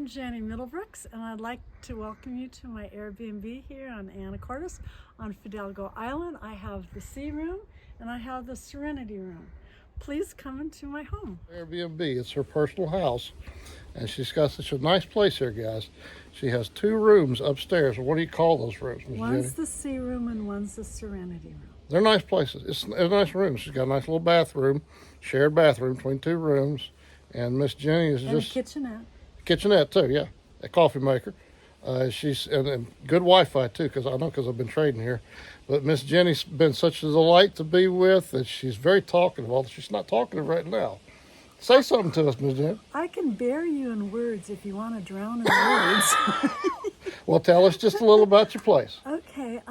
I'm Jenny Middlebrooks, and I'd like to welcome you to my Airbnb here on Anacortes on Fidalgo Island. I have the Sea Room and I have the Serenity Room. Please come into my home. Airbnb, it's her personal house, and she's got such a nice place here, guys. She has 2 rooms upstairs. What do you call those rooms, Ms. One's Jenny? the Sea Room and one's the Serenity Room. They're nice places. It's a nice room. She's got a nice little bathroom, shared bathroom between 2 rooms, and Miss Jenny is and just a kitchenette. Kitchenette too, yeah, a coffee maker. She's and good Wi-Fi too, because I've been trading here. But Miss Jenny's been such a delight to be with, that she's very talkative. Although she's not talkative right now. Say something to us, Miss Jenny. I can bury you in words if you want to drown in words. Well, tell us just a little about your place. Okay,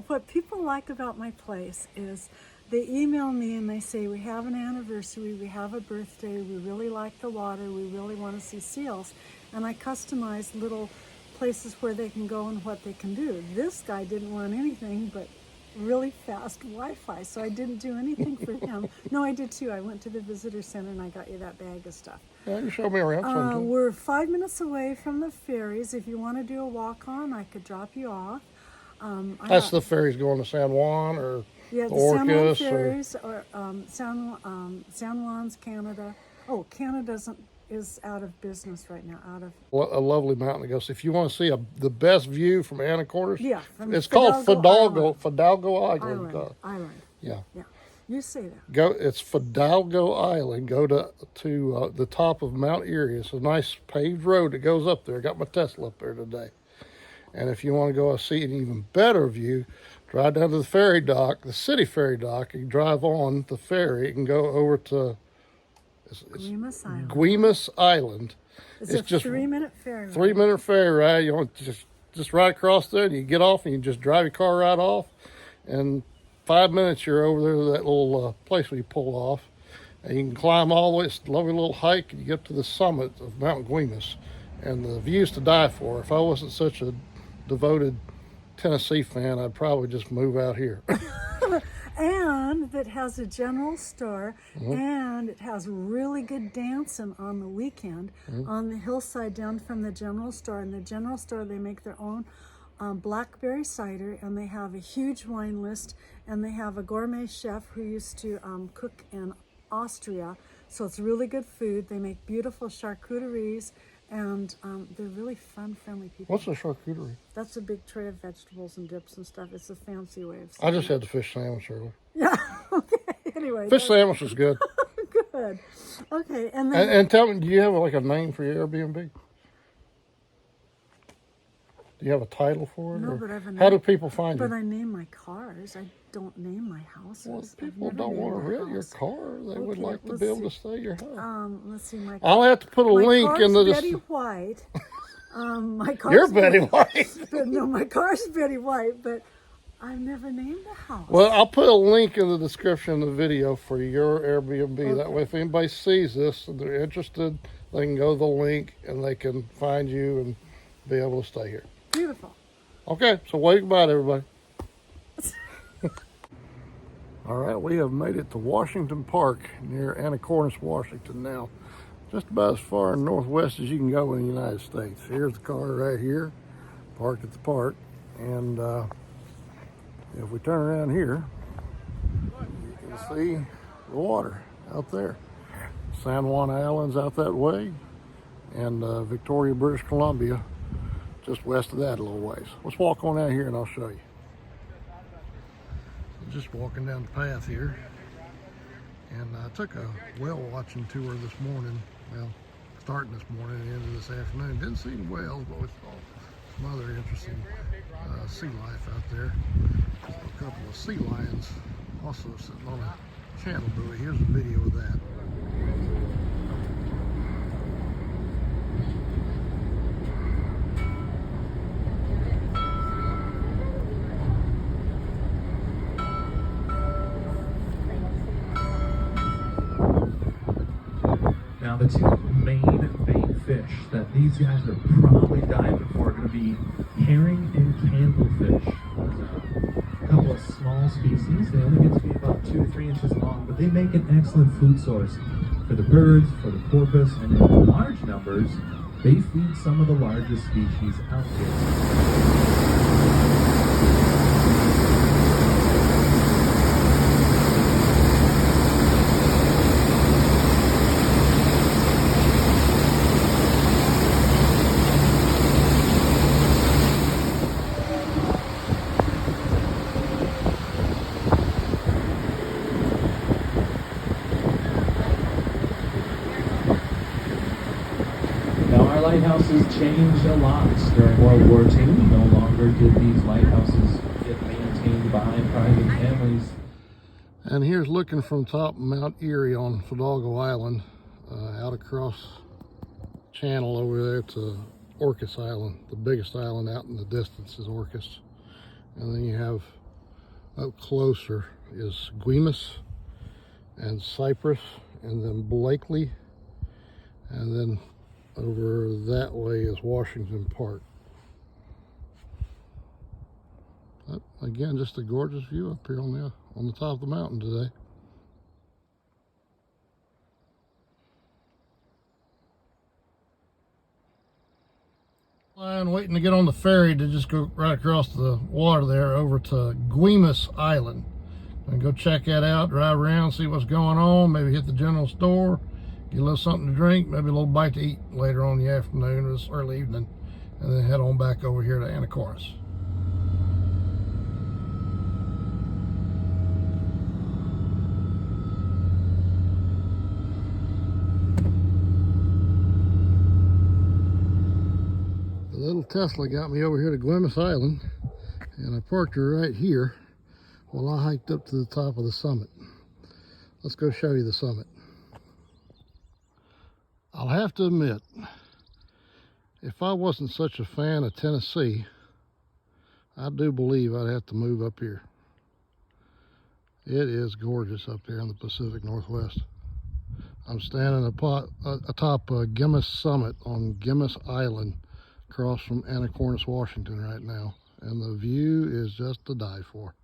what people like about my place is they email me and they say, we have an anniversary, we have a birthday, we really like the water, we really want to see seals. And I customize little places where they can go and what they can do. This guy didn't want anything but really fast Wi-Fi, so I didn't do anything for him. No, I did too. I went to the visitor center and I got you that bag of stuff. Yeah, you show me around sometime. We're 5 minutes away from the ferries. If you want to do a walk-on, I could drop you off. That's the ferries going to San Juan or yeah, the San Juan ferries or San Juan's Canada. Oh, Canada is out of business right now. A lovely mountain to go see. If you want to see the best view from Anacortes, yeah, it's called Fidalgo Island. Yeah. Yeah. You say that. It's Fidalgo Island. Go to the top of Mount Erie. It's a nice paved road that goes up there. I got my Tesla up there today. And if you want to go see an even better view, drive down to the ferry dock, the city ferry dock. You can drive on the ferry and go over to Guimas Island. It's a just 3-minute ferry ride. 3-minute ferry ride. You want just right across there, and you get off and you just drive your car right off. And 5 minutes you're over there to that little place where you pull off. And you can climb all the way. It's a lovely little hike, and you get to the summit of Mount Guimas. And the view's to die for. If I wasn't such a devoted Tennessee fan, I'd probably just move out here. And it has a general store, and it has really good dancing on the weekend on the hillside down from the general store. In the general store, they make their own blackberry cider, and they have a huge wine list, and they have a gourmet chef who used to cook in Austria. So it's really good food. They make beautiful charcuteries, and they're really fun, friendly people. What's a charcuterie? That's a big tray of vegetables and dips and stuff. It's a fancy way of saying I just had the fish sandwich earlier. Yeah, okay. Anyway. Fish sandwich was good. Good. Okay, and then... And tell me, do you have like a name for your Airbnb? Do you have a title for it? No, but I have a name. How do people find you? But I name my cars. I don't name my houses. Well, people don't want to rent your car. They would like to be able to stay at your house. Let's see. I'll have to put a link in the... Betty White. My car's You're Betty White. But no, my car's Betty White, but I've never named a house. Well, I'll put a link in the description of the video for your Airbnb. Okay. That way, if anybody sees this and they're interested, they can go to the link and they can find you and be able to stay here. Beautiful. Okay, so wave goodbye to everybody. All right, we have made it to Washington Park near Anacortes, Washington now. Just about as far northwest as you can go in the United States. Here's the car right here, parked at the park. And if we turn around here, you can see the water out there. San Juan Island's out that way, and Victoria, British Columbia, just west of that a little ways. Let's walk on out here and I'll show you. Just walking down the path here, and I took a whale watching tour this morning. Well, starting this morning and into this afternoon. Didn't see any whales, but we saw some other interesting sea life out there. So a couple of sea lions also sitting on a channel buoy. Here's a video of that. Now, the 2 main bait fish that these guys are probably diving for are going to be herring and candlefish. A couple of small species. They only get to be about 2 to 3 inches long, but they make an excellent food source for the birds, for the porpoise, and in large numbers They feed some of the largest species out there. Now, our lighthouses changed a lot during World War II. No longer did these lighthouses get maintained by private families. And here's looking from top of Mount Erie on Fidalgo Island, out across channel over there to Orcas Island. The biggest island out in the distance is Orcas. And then you have up closer is Guimas and Cypress, and then Blakely, and then over that way is Washington Park. But again, just a gorgeous view up here on the top of the mountain today. Line waiting to get on the ferry to just go right across the water there over to Guimas Island. And go check that out, drive around, see what's going on, maybe hit the general store, get a little something to drink, maybe a little bite to eat later on in the afternoon or this early evening, and then head on back over here to Anacortes. The little Tesla got me over here to Guimas Island, and I parked her right here while I hiked up to the top of the summit. Let's go show you the summit. I'll have to admit, if I wasn't such a fan of Tennessee, I do believe I'd have to move up here. It is gorgeous up there in the Pacific Northwest. I'm standing atop Guimas Summit on Guimas Island, across from Anacortes, Washington right now. And the view is just to die for.